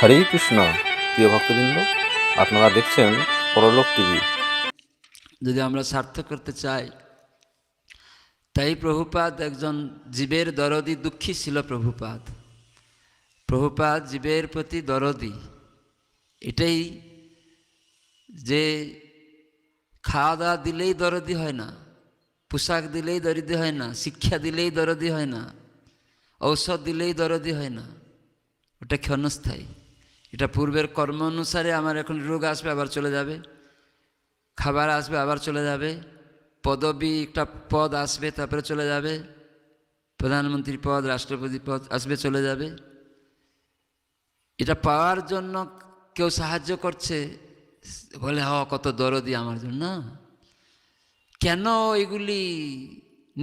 হরে কৃষ্ণ। প্রিয় ভক্তবৃন্দ, আপনারা দেখছেন পরলোক টিভি। যদি আমরা সার্থক করতে চাই, তাই প্রভুপাদ একজন জীবের দরদি দুঃখী ছিল। প্রভুপাদ জীবের প্রতি দরদি, এটাই যে খাওয়া দাওয়া দিলেই দরদি হয় না, পোশাক দিলেই দরদি হয় না, শিক্ষা দিলেই দরদি হয় না, ঔষধ দিলেই দরদি হয় না, ওটা ক্ষণস্থায়ী। এটা পূর্বের কর্ম অনুসারে আমার এখন রোগ আসবে আবার চলে যাবে, খাবার আসবে আবার চলে যাবে, পদবি একটা পদ আসবে তারপরে চলে যাবে, প্রধানমন্ত্রী পদ, রাষ্ট্রপতি পদ আসবে চলে যাবে। এটা পাওয়ার জন্য কেউ সাহায্য করছে বলে কত দরদি আমার জন্য, না। কেন এগুলি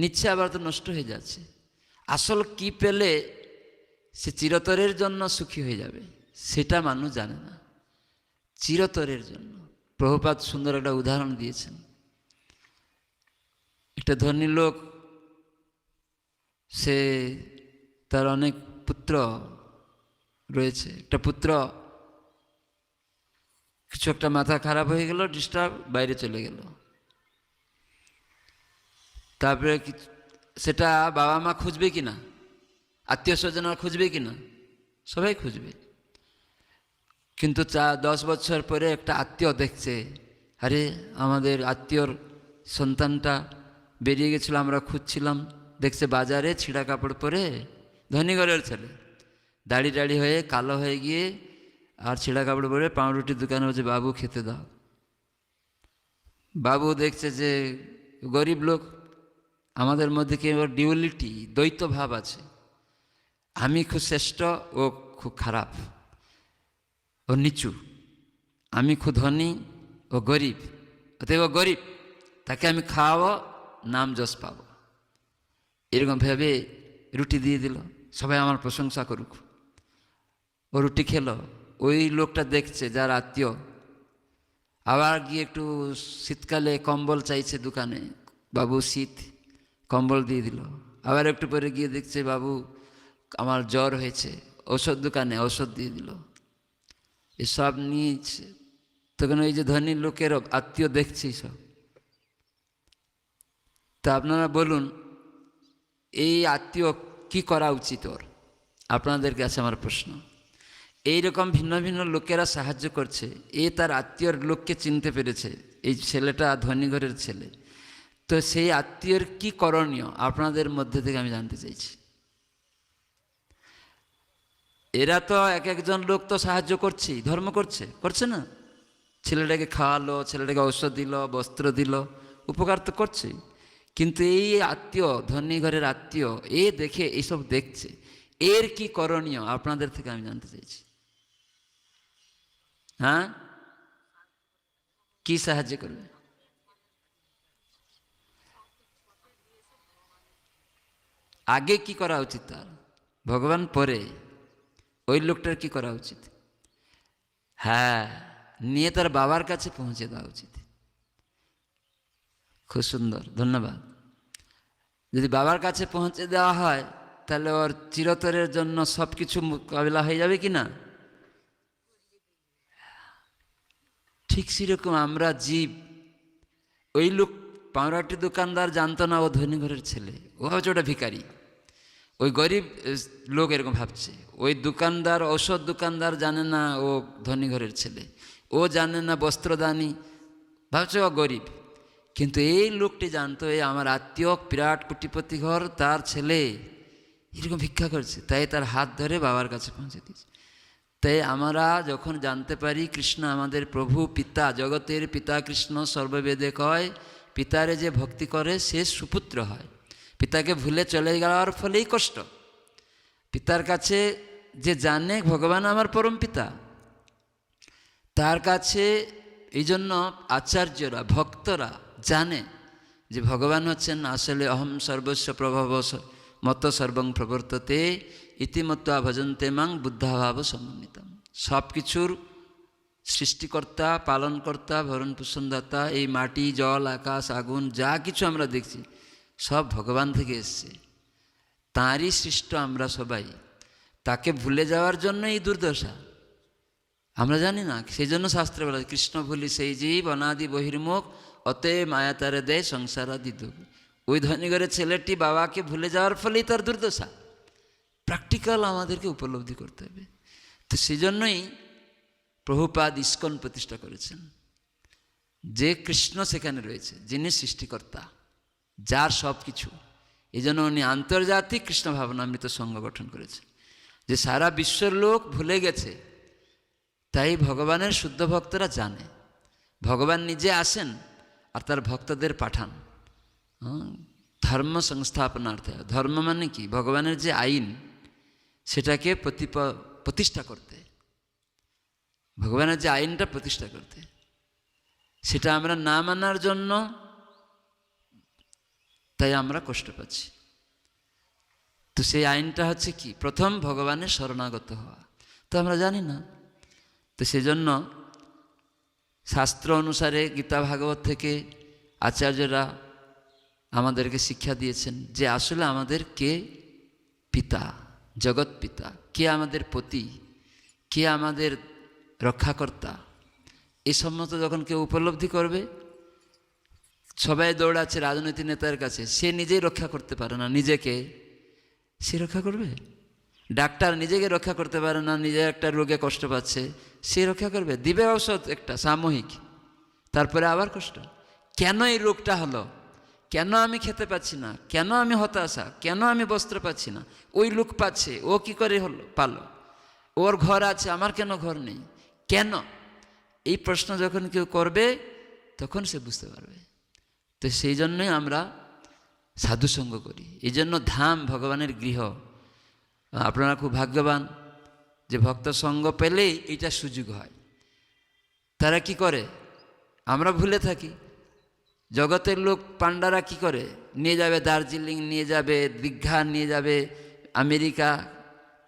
নিচ্ছে আবার তো নষ্ট হয়ে যাচ্ছে? আসল কি পেলে সে চিরতরের জন্য সুখী হয়ে যাবে সেটা মানুষ জানে না। চিরতরের জন্য প্রভুপাদ সুন্দর একটা উদাহরণ দিয়েছেন। একটা ধনী লোক, সে তার অনেক পুত্র রয়েছে। একটা পুত্র কিছু একটা মাথা খারাপ হয়ে গেল, ডিস্টার্ব, বাইরে চলে গেল। তারপরে সেটা বাবা মা খুঁজবে কিনা, আত্মীয় স্বজনরা খুঁজবে কিনা, সবাই খুঁজবে। কিন্তু 10 বছর পরে একটা আত্মীয় দেখছে, আরে আমাদের আত্মীয়র সন্তানটা বেরিয়ে গেছিল, আমরা খুঁজছিলাম, দেখছে বাজারে ছিঁড়া কাপড় পরে, ধনী ঘরের ছেলে, দাড়ি হয়ে কালো হয়ে গিয়ে আর ছিঁড়া কাপড় পরে পাউরুটির দোকানে বলছে, বাবু খেতে দাও। বাবু দেখছে যে গরিব লোক, আমাদের মধ্যে কি ডিউয়ালিটি, দ্বৈত ভাব আছে, আমি খুব শ্রেষ্ঠ, ও খুব খারাপ, ও নিচু, আমি খুব ধনী, ও গরিব, অতএব ও গরিব, তাকে আমি খাওয়াবো, নাম যশ পাবো, এরকম ভেবে রুটি দিয়ে দিল, সবাই আমার প্রশংসা করুক। ও রুটি খেলো, ওই লোকটা দেখছে যার আত্মীয়, আবার গিয়ে একটু শীতকালে কম্বল চাইছে দোকানে, বাবু শীত, কম্বল দিয়ে দিল। আবার একটু পরে গিয়ে দেখছে, বাবু আমার জ্বর হয়েছে, ঔষধ দোকানে ঔষধ দিয়ে দিল। এসব নিয়েছে, তখন ওই যে ধনী লোকের আত্মীয় দেখছে সব। তা আপনারা বলুন, এই আত্মীয় কি করা উচিত ওর? আপনাদের কাছে আমার প্রশ্ন। এইরকম ভিন্ন ভিন্ন লোকেরা সাহায্য করছে, এ তার আত্মীয়র লোককে চিনতে পেরেছে, এই ছেলেটা ধনী ঘরের ছেলে, তো সেই আত্মীয়র কি করণীয় আপনাদের মধ্যে থেকে আমি জানতে চাইছি। এরা তো এক একজন লোক তো সাহায্য করছেই, ধর্ম করছে না? ছেলেটাকে খাওয়ালো, ছেলেটাকে ঔষধ দিল, বস্ত্র দিল, উপকার তো করছেই। কিন্তু এই আত্মীয়, ধনী ঘরের আত্মীয়, এ দেখে এইসব দেখছে, এর কি করণীয় আপনাদের থেকে আমি জানতে চাইছি। হ্যাঁ, কি সাহায্য করবে? আগে কি করা উচিত তার? ভগবান পরে, ওই লোকটার কি করা উচিত? হ্যাঁ, নিয়ে তার বাবার কাছে পৌঁছে দেওয়া উচিত। খুব সুন্দর, ধন্যবাদ। যদি বাবার কাছে পৌঁছে দেওয়া হয়, তাহলে ওর চিরতরের জন্য সব কিছু মোকাবিলা হয়ে যাবে কি না? ঠিক সেরকম আমরা জীব। ওই লোক পাউরাটি দোকানদার জানতো না ও ধনী ঘরের ছেলে, ও হচ্ছে ওটা ভিখারি। ওই গরিব লোক এরকম ভাবছে। ওই দোকানদার, ঔষধ দোকানদার জানে না ও ধনী ঘরের ছেলে, ও জানে না বস্ত্রদানী, ভাবছে ও গরিব। কিন্তু এই লোকটি জানতো, এই আমার আত্মীয়, বিরাট কোটিপতি ঘর, তার ছেলে এরকম ভিক্ষা করছে, তাই তার হাত ধরে বাবার কাছে পৌঁছে দিয়েছে। তাই আমরা যখন জানতে পারি কৃষ্ণ আমাদের প্রভু, পিতা, জগতের পিতা কৃষ্ণ, সর্ববেদে কয় পিতারে যে ভক্তি করে সে সুপুত্র হয়। পিতাকে ভুলে চলে যাওয়ার ফলেই কষ্ট। পিতার কাছে যে জানে ভগবান আমার পরম পিতা, তার কাছে এই জন্য আচার্যরা, ভক্তরা জানে যে ভগবান হচ্ছেন আসলে অহম সর্বস্ব প্রভব মত সর্বং প্রবর্ততে ইতিমত্বা ভজন্তে মাং বুদ্ধাভাব সমন্বিতম। সব কিছুর সৃষ্টিকর্তা, পালনকর্তা, ভরণ পোষণদাতা, এই মাটি, জল, আকাশ, আগুন যা কিছু আমরা দেখছি সব ভগবান থেকে এসছে, তাঁরই সৃষ্ট আমরা সবাই। তাকে ভুলে যাওয়ার জন্য এই দুর্দশা। আমরা জানি না, সেই জন্য শাস্ত্রে বলা হয়, কৃষ্ণ ভুলি সেই জীব অনাদি বহির্মুখ, অতএ মায়া তারে দেয় সংসারাদি দুঃখ। ওই ধনীঘরের ছেলেটি বাবাকে ভুলে যাওয়ার ফলেই তার দুর্দশা। প্র্যাকটিক্যাল আমাদেরকে উপলব্ধি করতে হবে। তো সেই জন্যই প্রভুপাদ ইস্কন প্রতিষ্ঠা করেছেন, যে কৃষ্ণ সেখানে রয়েছে, যিনি সৃষ্টিকর্তা, যার সব কিছু। এই জন্য উনি আন্তর্জাতিক কৃষ্ণ ভাবনামৃত সংঘ গঠন করেছেন, যে সারা বিশ্বের লোক ভুলে গেছে, তাই ভগবানের শুদ্ধ ভক্তরা জানে। ভগবান নিজে আসেন আর তার ভক্তদের পাঠান ধর্ম সংস্থাপনার্থে। ধর্ম মানে কি? ভগবানের যে আইন, সেটাকে প্রতিষ্ঠা করতে, ভগবানের যে আইনটা প্রতিষ্ঠা করতে। সেটা আমরা না মানার জন্য তাই আমরা কষ্ট পাচ্ছি। তো সেই আইনটা হচ্ছে কি? প্রথম ভগবানের শরণাগত হওয়া। তো আমরা জানি না। তো সেজন্য শাস্ত্র অনুসারে গীতা ভাগবত থেকে আচার্যরা আমাদেরকে শিক্ষা দিয়েছেন যে আসলে আমাদের কে পিতা, জগৎ পিতা, কে আমাদের পতি, কে আমাদের রক্ষাকর্তা। এই সম্মত যখন কেউ উপলব্ধি করবে, সবাই দৌড়াচ্ছে রাজনৈতিক নেতার কাছে, সে নিজেই রক্ষা করতে পারে না নিজেকে, সে রক্ষা করবে? ডাক্তার নিজেকে রক্ষা করতে পারে না, নিজে একটা রোগে কষ্ট পাচ্ছে, সে রক্ষা করবে? দিবে ঔষধ একটা সাময়িক, তারপরে আবার কষ্ট। কেন এই রোগটা হলো? কেন আমি খেতে পাচ্ছি না? কেন আমি হতাশা? কেন আমি বস্ত্র পাচ্ছি না? ওই লোক পাচ্ছে, ও কি করে হলো পালো? ওর ঘর আছে, আমার কেন ঘর নেই? কেন? এই প্রশ্ন যখন কেউ করবে, তখন সে বুঝতে পারবে। তো সেই জন্যই আমরা সাধুসঙ্গ করি। এই জন্য ধাম ভগবানের গৃহ। আপনারা খুব ভাগ্যবান যে ভক্ত সঙ্গ পেলেই এইটা সুযোগ হয়। তারা কি করে? আমরা ভুলে থাকি। জগতের লোক পান্ডারা কি করে? নিয়ে যাবে দার্জিলিং, নিয়ে যাবে দীঘা, নিয়ে যাবে আমেরিকা,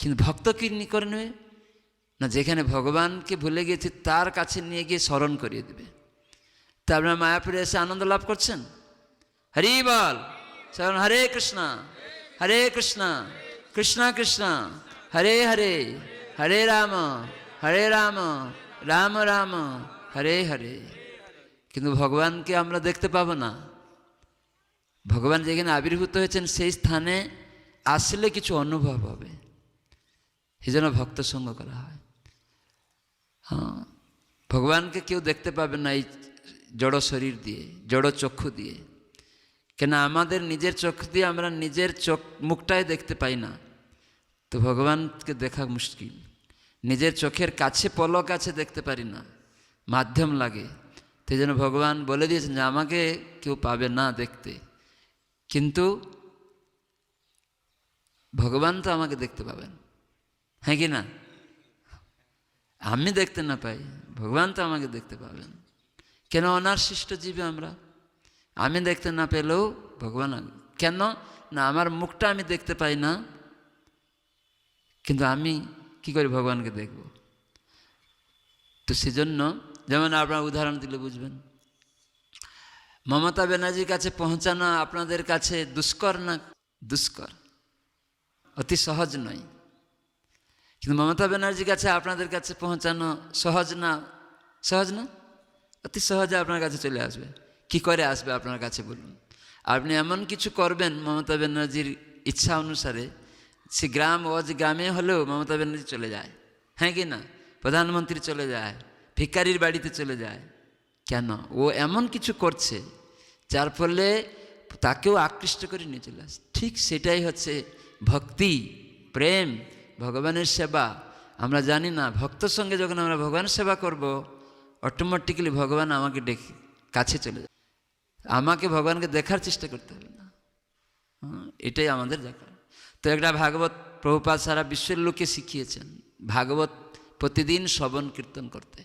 কিন্তু ভক্ত কি করে নেবে না? যেখানে ভগবানকে ভুলে গেছে তার কাছে নিয়ে গিয়ে স্মরণ করিয়ে দেবে। তা আপনারা মায়াপুরে এসে আনন্দ লাভ করছেন। হরি বল, স্মরণ হরে কৃষ্ণ কৃষ্ণ কৃষ্ণ হরে হরে, হরে রাম রাম রাম হরে হরে। কিন্তু ভগবানকে আমরা দেখতে পাবো না। ভগবান যেখানে আবির্ভূত হয়েছেন সেই স্থানে আসলে কিছু অনুভব হবে। এই জন্য ভক্ত সঙ্গ করা হয়। হ্যাঁ, ভগবানকে কেউ দেখতে পাবে না এই জড় শরীর দিয়ে, জড় চক্ষু দিয়ে। কেন? আমাদের নিজের চোখ দিয়ে আমরা নিজের মুখটাই দেখতে পাই না, তো ভগবানকে দেখা মুশকিল। নিজের চোখের কাছে, পলক আছে, দেখতে পারি না, মাধ্যম লাগে। সেই জন্য ভগবান বলে দিয়েছেন যে আমাকে কেউ পাবে না দেখতে, কিন্তু ভগবান তো আমাকে দেখতে পাবেন। হ্যাঁ কি না? আমি দেখতে না পাই, ভগবান তো আমাকে দেখতে পাবেন। কেন? অনার সৃষ্ট জীবে আমরা। আমি দেখতে না পেলেও ভগবান। কেন না? আমার মুখটা আমি দেখতে পাই না, কিন্তু আমি কি করে ভগবানকে দেখব? তো সেজন্য, যেমন আপনার উদাহরণ দিলে বুঝবেন, মমতা ব্যানার্জির কাছে পৌঁছানো আপনাদের কাছে দুষ্কর না? দুষ্কর, অতি সহজ নয়। কিন্তু মমতা ব্যানার্জির কাছে আপনাদের কাছে পৌঁছানো সহজ না? সহজ না? অতি সহজে আপনার কাছে চলে আসবে। কি করে আসবে আপনার কাছে বলুন? আপনি এমন কিছু করবেন মমতা ব্যানার্জির ইচ্ছা অনুসারে, সে গ্রাম গ্রামে হলেও মমতা ব্যানার্জি চলে যায়। হ্যাঁ কি না? প্রধানমন্ত্রী চলে যায়, ভিখারির বাড়িতে চলে যায়। কেন? ও এমন কিছু করছে যার ফলে তাকেও আকৃষ্ট করে নিয়ে চলে আসে। ঠিক সেটাই হচ্ছে ভক্তি, প্রেম, ভগবানের সেবা। আমরা জানি না, ভক্তর সঙ্গে যখন আমরা ভগবানের সেবা করব, অটোমেটিক্যালি ভগবান আমাকে ডেকে কাছে চলে যায়। আমাকে ভগবানকে দেখার চেষ্টা করতে হবে না। এটাই আমাদের দেখা। তো একটা ভাগবত প্রভুপাদ সারা বিশ্বের লোকে শিখিয়েছেন ভাগবত প্রতিদিন শ্রবণ কীর্তন করতে।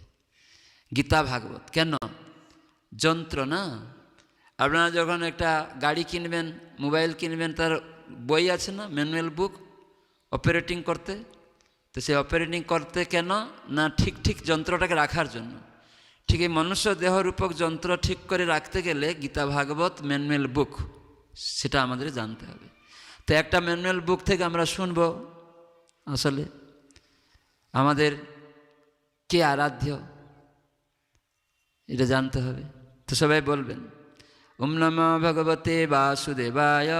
গীতা ভাগবত কেন? যন্ত্র না? আপনারা যখন একটা গাড়ি কিনবেন, মোবাইল কিনবেন, তার বই আছে না, ম্যানুয়াল বুক, অপারেটিং করতে। তো সেই অপারেটিং করতে কেন না? ঠিক ঠিক যন্ত্রটাকে রাখার জন্য। ঠিক এই মনুষ্য দেহরূপক যন্ত্র ঠিক করে রাখতে গেলে গীতা ভাগবত ম্যানুয়াল বুক, সেটা আমাদের জানতে হবে। তো একটা ম্যানুয়াল বুক থেকে আমরা শুনবো, আসলে আমাদের কে আরাধ্য এটা জানতে হবে। তো সবাই বলবেন ওম নমো ভগবতে বাসুদেবায়,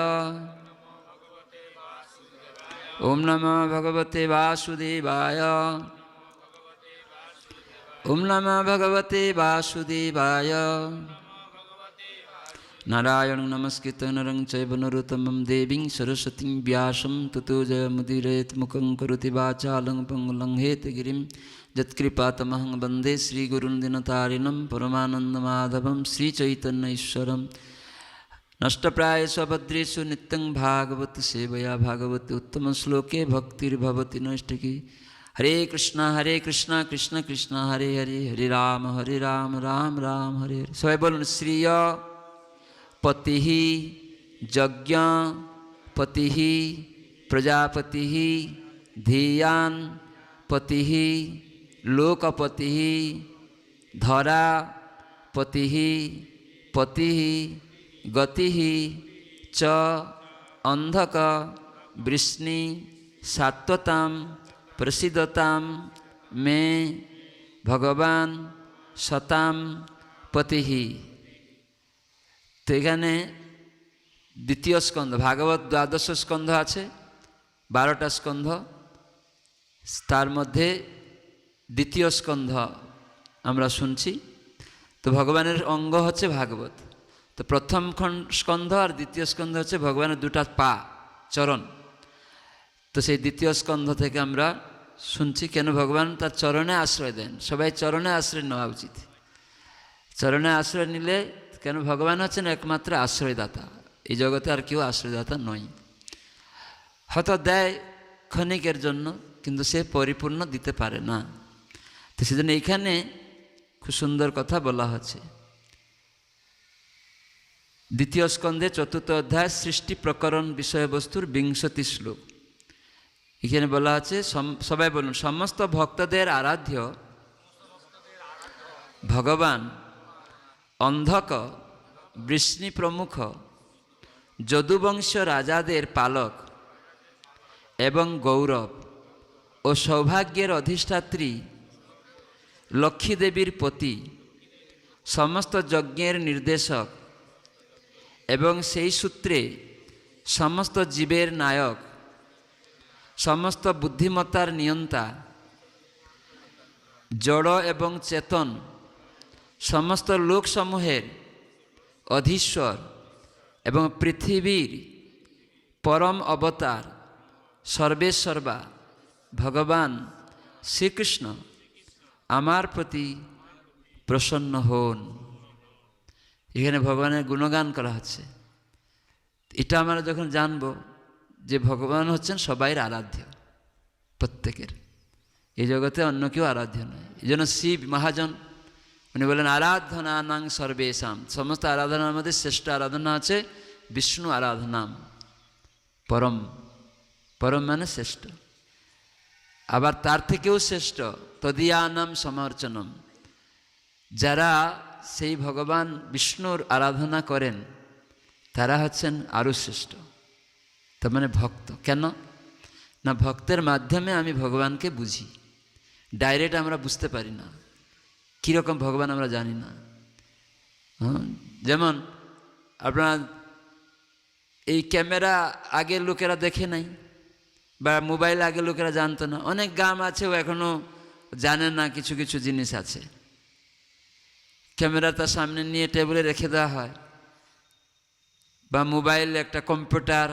ওম নমো ভগবতে বাসুদেবায়, ওম নমো ভগবতে বাসুদেবায়। নারায়ণ নমস্কৃত নরং চৈব নরোত্তমং দেবীং সরস্বতীং ব্যাসং ততো জয়মুদীরয়েৎ মুখং করোতি বাচালং পঙ্গুলং হেতগিরিং যৎকৃপাতমহং বন্দে শ্রীগুরুং দীনতারিণং পরমানন্দমাধবং শ্রীচৈতন্য ঈশ্বরম। নষ্টপ্রায়েষু অভদ্রেষু নিত্যং ভাগবত সেবয়া ভাগবতে উত্তম শ্লোকে ভক্তির্ভবতি নৈষ্ঠিকী। হরে কৃষ্ণ কৃষ্ণ কৃষ্ণ হরে হরে, হরে রাম রাম রাম হরে হরে। সবাই বলুন শ্রিয় পতি যজ্ঞ পতি প্রজাপতি ধিয়ান পতি লোকপতি ধরা পতি পতি গতি চ অন্ধক বৃষ্ণি সাত্বতাম প্রসিদতাম মে ভগবান সতাম পতি। তো এখানে দ্বিতীয় স্কন্ধ, ভাগবত 12 স্কন্ধ আছে, 12টা স্কন্ধ, তার মধ্যে দ্বিতীয় স্কন্ধ আমরা শুনছি। তো ভগবানের অঙ্গ হচ্ছে ভাগবত। তো প্রথম স্কন্ধ আর দ্বিতীয় স্কন্ধ হচ্ছে ভগবানের দুটা পা, চরণ। তো সেই দ্বিতীয় স্কন্ধ থেকে আমরা শুনছি কেন ভগবান তার চরণে আশ্রয় দেন। সবাই চরণে আশ্রয় নেওয়া উচিত। চরণে আশ্রয় নিলে, কেন ভগবান হচ্ছেন একমাত্র আশ্রয়দাতা, এই জগতে আর কেউ আশ্রয়দাতা নয়। হয়তো দেয় ক্ষণিকের জন্য, কিন্তু সে পরিপূর্ণ দিতে পারে না। তো সেজন্য এইখানে খুব সুন্দর কথা বলা হচ্ছে। দ্বিতীয় স্কন্ধে 4th অধ্যায় সৃষ্টি প্রকরণ বিষয়বস্তুর 20 শ্লোক। এখানে বলা আছে, সবাই বলুন, সমস্ত ভক্তদের আরাধ্য ভগবান অন্ধক বৃষ্ণি প্রমুখ যদুবংশ রাজাদের পালক এবং গৌরব ও সৌভাগ্যের অধিষ্ঠাত্রী লক্ষ্মী দেবীর পতি, সমস্ত যজ্ঞের নির্দেশক এবং সেই সূত্রে সমস্ত জীবের নায়ক, সমস্ত বুদ্ধিমত্তার নিয়ন্তা, জড় এবং চেতন সমস্ত লোকসমূহের অধীশ্বর এবং পৃথিবীর পরম অবতার সর্বেশ্বর্বা ভগবান শ্রীকৃষ্ণ আমার প্রতি প্রসন্ন হন। এখানে ভগবানের গুণগান করা হচ্ছে। এটা আমরা যখন জানব যে ভগবান হচ্ছেন সবাইয়ের আরাধ্য, প্রত্যেকের, এই জগতে অন্য কেউ আরাধ্য নয়। এই জন্য শিব মহাজন উনি বলেন আরাধনা নাং সর্বেশাম, সমস্ত আরাধনার মধ্যে শ্রেষ্ঠ আরাধনা আছে বিষ্ণু আরাধনাম, পরম, পরম মানে শ্রেষ্ঠ। আবার তার থেকেও শ্রেষ্ঠ তদীয়ানাম সমর্চনম, যারা সেই ভগবান বিষ্ণুর আরাধনা করেন তারা হচ্ছেন আরও শ্রেষ্ঠ। তার মানে ভক্ত। কেন না, ভক্তের মাধ্যমে আমি ভগবানকে বুঝি, ডাইরেক্ট আমরা বুঝতে পারি না কীরকম ভগবান আমরা জানি না। যেমন আপনার এই ক্যামেরা আগে লোকেরা দেখে নাই, বা মোবাইল আগে লোকেরা জানতো না। অনেক গ্রাম আছে ও এখনও জানে না কিছু কিছু জিনিস আছে। ক্যামেরা তার সামনে নিয়ে টেবিলে রেখে দেওয়া হয়, বা মোবাইল একটা কম্পিউটার,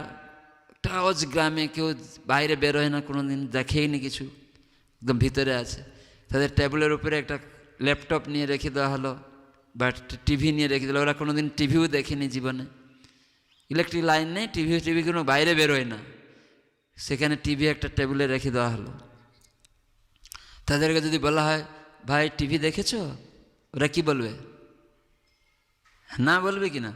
একটা অজ গ্রামে কেউ বাইরে বেরোয় না, কোনো দিন দেখেইনি কিছু, একদম ভিতরে আছে। তাদের টেবিলের উপরে একটা ল্যাপটপ নিয়ে রেখে দেওয়া হলো, বা টিভি নিয়ে রেখে দিল। ওরা কোনো দিন টিভিও দেখেনি জীবনে, ইলেকট্রিক লাইন নেই, টিভি কোনো বাইরে বেরোয় না, সেখানে টিভি একটা টেবিলে রেখে দেওয়া হলো। তাদেরকে যদি বলা হয় ভাই টিভি দেখেছো, ওরা কি বলবে? না বলবে কি না?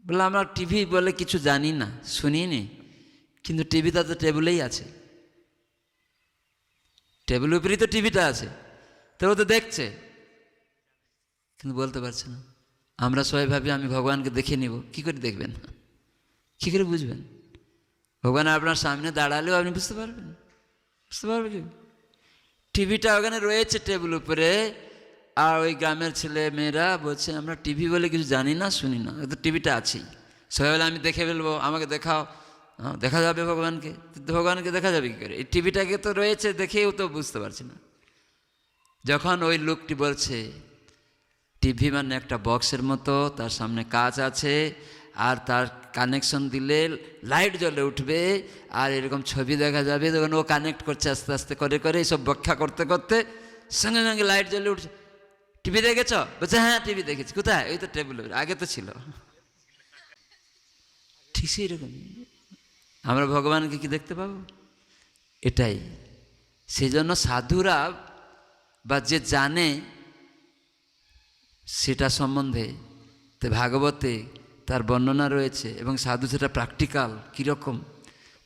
বলে আমরা টিভি বলে কিছু জানি না, শুনিনি, কিন্তু টিভিটা তো টেবিলেই আছে, টেবিলের উপরেই তো টিভিটা আছে, তো ও তো দেখছে, কিন্তু বলতে পারছে না। আমরা সবাই ভাবি আমি ভগবানকে দেখে নিব। কী করে দেখবেন? কী করে বুঝবেন? ভগবান আপনার সামনে দাঁড়ালেও আপনি বুঝতে পারবেন? বুঝতে পারবে কি? টিভিটা ওখানে রয়েছে টেবিল উপরে, আর ওই গ্রামের ছেলে মেয়েরা বলছে আমরা টিভি বলে কিছু জানি না, শুনি না, তো টিভিটা আছেই। সবাই বলে আমি দেখে ফেলবো, আমাকে দেখাও। দেখা যাবে ভগবানকে? ভগবানকে দেখা যাবে কী করে? এই টিভিটাকে তো রয়েছে, দেখেও তো বুঝতে পারছি না। যখন ওই লোকটি বলছে টিভি মানে একটা বক্সের মতো, তার সামনে কাঁচ আছে, আর তার কানেকশন দিলে লাইট জ্বলে উঠবে, আর এরকম ছবি দেখা যাবে, তখন ও কানেক্ট করছে আস্তে আস্তে করে করে, এইসব ব্যাখ্যা করতে করতে সঙ্গে সঙ্গে লাইট জ্বলে উঠছে। টিভি দেখেছ? বলছে হ্যাঁ টিভি দেখেছি। কোথায়? ওই তো টেবিল, আগে তো ছিল। ঠিক সেই রকম আমরা ভগবানকে কি দেখতে পাবো? এটাই। সেই জন্য সাধুরা বা যে জানে সেটা সম্বন্ধে তো ভাগবতে তার বর্ণনা রয়েছে, এবং সাধু সেটা প্র্যাকটিক্যাল কীরকম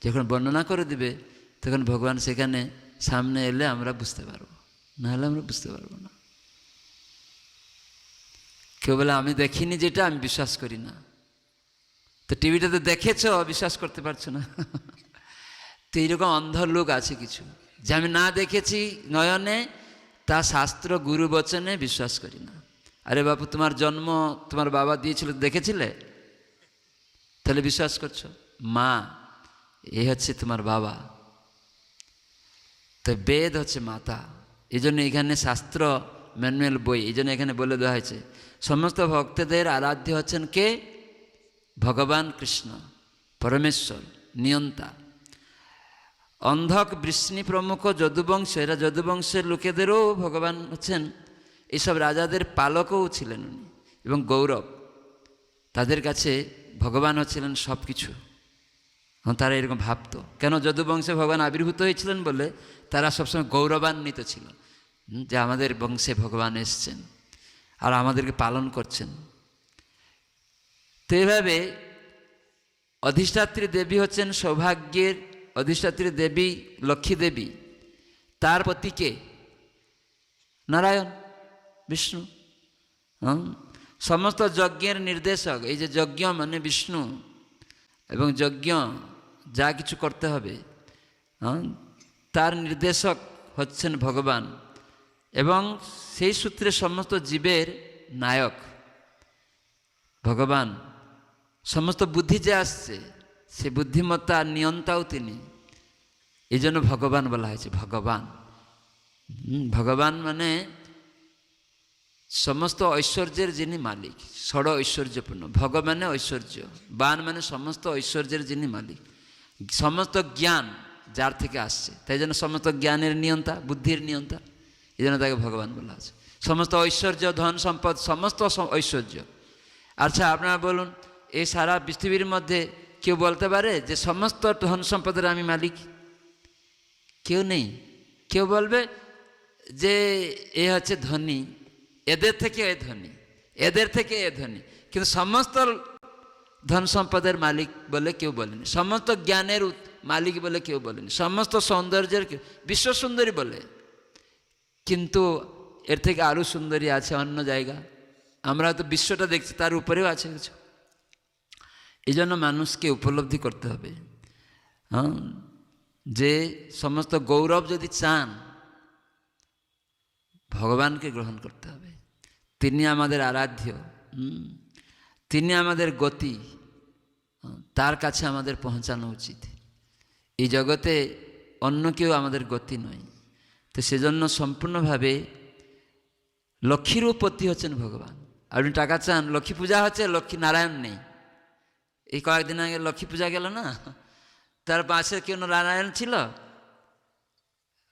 যখন বর্ণনা করে দিবে, তখন ভগবান সেখানে সামনে এলে আমরা বুঝতে পারবো, নাহলে আমরা বুঝতে পারবো না। কেউ বলে আমি দেখিনি, যেটা আমি বিশ্বাস করি না। তো টিভিটাতে দেখেছ, বিশ্বাস করতে পারছো না। তো এইরকম অন্ধ লোক আছে কিছু, যে আমি না দেখেছি নয়নে, তা শাস্ত্র গুরু বচনে বিশ্বাস করি না। আরে বাপু, তোমার জন্ম তোমার বাবা দিয়েছিল, দেখেছিলে? তাহলে বিশ্বাস করছো? মা এ হচ্ছে তোমার বাবা, তো বেদ হচ্ছে মাতা। এই জন্য এখানে শাস্ত্র ম্যানুয়াল বই, এই জন্য এখানে বলে দেওয়া হয়েছে সমস্ত ভক্তদের আরাধ্য হচ্ছেন কে? ভগবান কৃষ্ণ, পরমেশ্বর, নিয়ন্তা। অন্ধক, বৃষ্ণি প্রমুখ যদুবংশ, এরা যদুবংশের লোকেদেরও ভগবান হচ্ছেন, এইসব রাজাদের পালকও ছিলেন উনি, এবং গৌরব। তাদের কাছে ভগবান হচ্ছিলেন সব কিছু। তারা এরকম ভাবতো। কেন? যদুবংশে ভগবান আবির্ভূত হয়েছিলেন বলে তারা সবসময় গৌরবান্বিত ছিল, যে আমাদের বংশে ভগবান এসছেন আর আমাদেরকে পালন করছেন। তো এভাবে অধিষ্ঠাত্রী দেবী হচ্ছেন সৌভাগ্যের অধিষ্ঠাত্রী দেবী, লক্ষ্মী দেবী। তার পতিকে নারায়ণ, বিষ্ণু। সমস্ত যজ্ঞের নির্দেশক, এই যে যজ্ঞ মানে বিষ্ণু, এবং যজ্ঞ যা কিছু করতে হবে তার নির্দেশক হচ্ছেন ভগবান, এবং সেই সূত্রে সমস্ত জীবের নায়ক ভগবান। সমস্ত বুদ্ধি যে আসছে, সে বুদ্ধিমত্তা নিয়ন্তাও তিনি। এই জন্য ভগবান বলা হয়েছে ভগবান। ভগবান মানে সমস্ত ঐশ্বর্যের যিনি মালিক, ষড় ঐশ্বর্যপূর্ণ। ভগ মানে ঐশ্বর্য, বান মানে সমস্ত ঐশ্বর্যের যিনি মালিক, সমস্ত জ্ঞান যার থেকে আসছে, তাই জন্য সমস্ত জ্ঞানের নিয়ন্তা, বুদ্ধির নিয়ন্তা, এই জন্য তাকে ভগবান বলা আছে। সমস্ত ঐশ্বর্য, ধন সম্পদ, সমস্ত ঐশ্বর্য। আচ্ছা আপনারা বলুন, এই সারা পৃথিবীর মধ্যে কেউ বলতে পারে যে সমস্ত ধন সম্পদের আমি মালিক? কেউ নেই। কেউ বলবে যে এ হচ্ছে ধনী, এদের থেকে এ ধনী, এদের থেকে এ ধনী, কিন্তু সমস্ত ধন সম্পদের মালিক বলে কেউ বলেনি, সমস্ত জ্ঞানের মালিক বলে কেউ বলেনি, সমস্ত সৌন্দর্যের বিশ্ব সুন্দরী বলে। কিন্তু এর থেকে আরও সুন্দরী আছে অন্য জায়গা, আমরা তো বিশ্বটা দেখছি, তার উপরেও আছে কিছু। এই জন্য মানুষকে উপলব্ধি করতে হবে যে সমস্ত গৌরব যদি চান, ভগবানকে গ্রহণ করতে হবে। তিনি আমাদের আরাধ্য, তিনি আমাদের গতি, তার কাছে আমাদের পৌঁছানো উচিত। এই জগতে অন্য কেউ আমাদের গতি নয়। তো সেজন্য সম্পূর্ণভাবে লক্ষ্মীর পতি হচ্ছেন ভগবান। আপনি টাকা চান, লক্ষ্মী পূজা হচ্ছে, লক্ষ্মী নারায়ণ নেই। এই কয়েকদিন আগে লক্ষ্মী পূজা গেল না, তার পাশে কেউ নারায়ণ ছিল?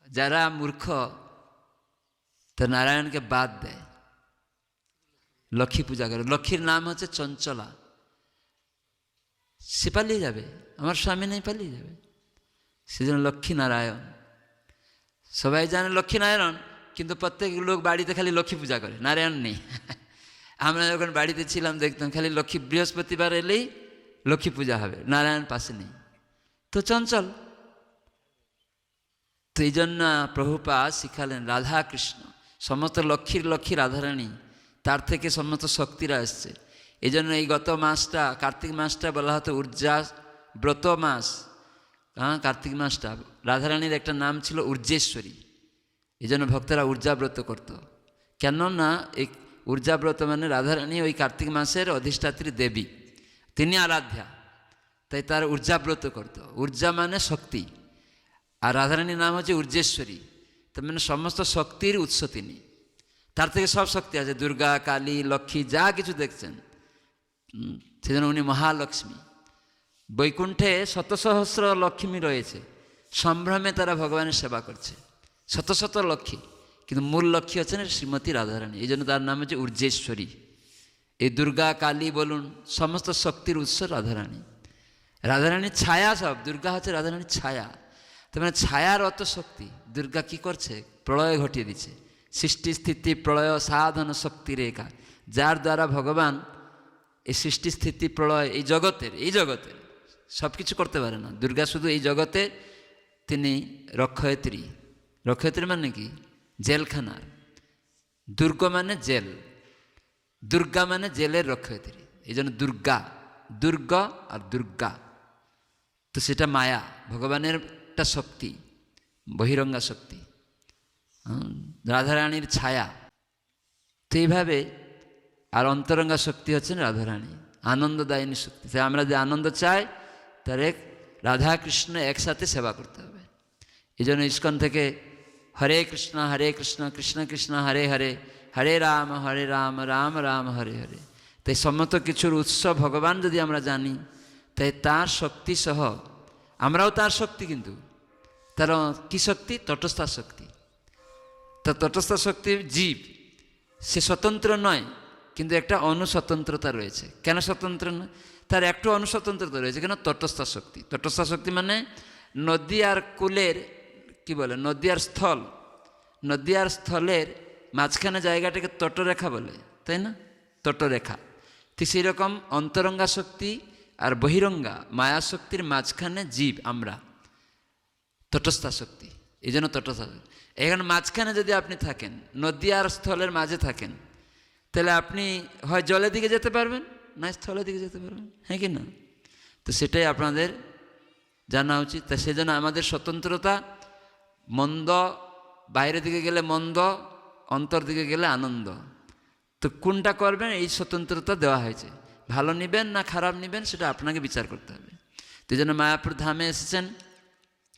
যারা মূর্খ তো নারায়ণকে বাদ দেয়, লক্ষ্মী পূজা করে। লক্ষ্মীর নাম হচ্ছে চঞ্চলা, সে পালিয়ে যাবে, আমার স্বামী নেই, পালিয়ে যাবে। সেজন্য লক্ষ্মী নারায়ণ সবাই জানে, লক্ষ্মী নারায়ণ, কিন্তু প্রত্যেক লোক বাড়িতে খালি লক্ষ্মী পূজা করে, নারায়ণ নেই। আমরা যখন বাড়িতে ছিলাম দেখতাম খালি লক্ষ্মী, বৃহস্পতিবার এলেই লক্ষ্মী পূজা হবে, নারায়ণ পাশে নেই, তো চঞ্চল। তো এই জন্য প্রভুপাদ শিখালেন রাধা কৃষ্ণ, সমস্ত লক্ষ্মীর লক্ষ্মী রাধারানী, তার থেকে সমস্ত শক্তিরা এসছে। এই জন্য এই গত মাসটা, কার্তিক মাসটা বলা হতো ঊর্জা ব্রত মাস। কার্তিক মাসটা রাধারানীর একটা নাম ছিল ঊর্জেশ্বরী, এই জন্য ভক্তরা ঊর্জাব্রত করত। কেননা এই ঊর্জাব্রত মানে রাধারানী ওই কার্তিক মাসের অধিষ্ঠাত্রী দেবী, তিনি আরাধ্যা, তাই তার ঊর্জাব্রত করত। ঊর্জা মানে শক্তি, আর রাধারানীর নাম হচ্ছে ঊর্জেশ্বরী, তার মানে সমস্ত শক্তির উৎস তিনি। তার থেকে সব শক্তি আছে, দুর্গা, কালী, লক্ষ্মী, যা কিছু দেখছেন, সেজন্য উনি মহালক্ষ্মী। বৈকুণ্ঠে শত সহস্র লক্ষ্মী রয়েছে, সম্ভ্রমে তারা ভগবানের সেবা করছে, শত শত লক্ষ্মী, কিন্তু মূল লক্ষ্মী হচ্ছেন শ্রীমতী রাধারানী, এই জন্য তার নাম হচ্ছে ঊর্জেশ্বরী। এই দুর্গা, কালী বলুন, সমস্ত শক্তির উৎস রাধারানী। রাধারানীর ছায়া সব, দুর্গা হচ্ছে রাধারানীর ছায়া, তার মানে ছায়ার অত শক্তি। দুর্গা কি করছে? প্রলয় ঘটিয়ে দিচ্ছে, সৃষ্টি স্থিতি প্রলয় সাধন শক্তি রেখা, যার দ্বারা ভগবান এই সৃষ্টি স্থিতি প্রলয় এই জগতের সব কিছু করতে পারে না। দুর্গা শুধু এই জগতে তিনি রক্ষয়িত্রী। রক্ষয়িত্রী মানে কি? জেলখানার। দুর্গ মানে জেল, দুর্গা মানে জেলের রক্ষয়িত্রী, এই জন্য দুর্গা, দুর্গ আর দুর্গা। তো সেটা মায়া, ভগবানের একটা শক্তি, বহিরঙ্গা শক্তি, রাধারানীর ছায়া। তো এইভাবে আর অন্তরঙ্গা শক্তি হচ্ছেন রাধারানী, আনন্দদায়িনী শক্তি। তাই আমরা যে আনন্দ চাই তার এক রাধা কৃষ্ণ একসাথে সেবা করতে হবে। এই জন্য ইস্কন থেকে হরে কৃষ্ণ কৃষ্ণ কৃষ্ণ হরে হরে, হরে রাম রাম রাম হরে হরে। তাই সমস্ত কিছুর উৎস ভগবান যদি আমরা জানি, তাই তার শক্তি সহ আমরাও তার শক্তি, কিন্তু তার কি শক্তি? তটস্থা শক্তি। তা তটস্থ শক্তির জীব, সে স্বতন্ত্র নয়, কিন্তু একটা অনুস্বতন্ত্রতা রয়েছে। কেন স্বতন্ত্র নয়? তার একটু অনুস্বতন্ত্রতা রয়েছে। কেন? তটস্থ শক্তি। তটস্থ শক্তি মানে নদী আর কুলের কি বলে, নদী আর স্থল, নদী আর স্থলের মাঝখানে জায়গাটাকে তটরেখা বলে, তাই না? তটরেখা। ঠিক সেই রকম অন্তরঙ্গা শক্তি আর বহিরঙ্গা মায়া শক্তির মাঝখানে জীব আমরা, তটস্থা শক্তি। এই জন্য তটস্থা শক্তি। এখানে মাঝখানে যদি আপনি থাকেন, নদী আর স্থলের মাঝে থাকেন, তাহলে আপনি হয় জলের দিকে যেতে পারবেন, না স্থলের দিকে যেতে পারবেন, হ্যাঁ কি না? তো সেটাই আপনাদের জানা উচিত। তা সেজন্য আমাদের স্বতন্ত্রতা, মন্দ বাইরের দিকে গেলে মন্দ, অন্তর দিকে গেলে আনন্দ। তো কোনটা করবেন, এই স্বতন্ত্রতা দেওয়া হয়েছে। ভালো নেবেন না খারাপ নেবেন, সেটা আপনাকে বিচার করতে হবে। তো এই জন্য মায়াপুর ধামে এসেছেন,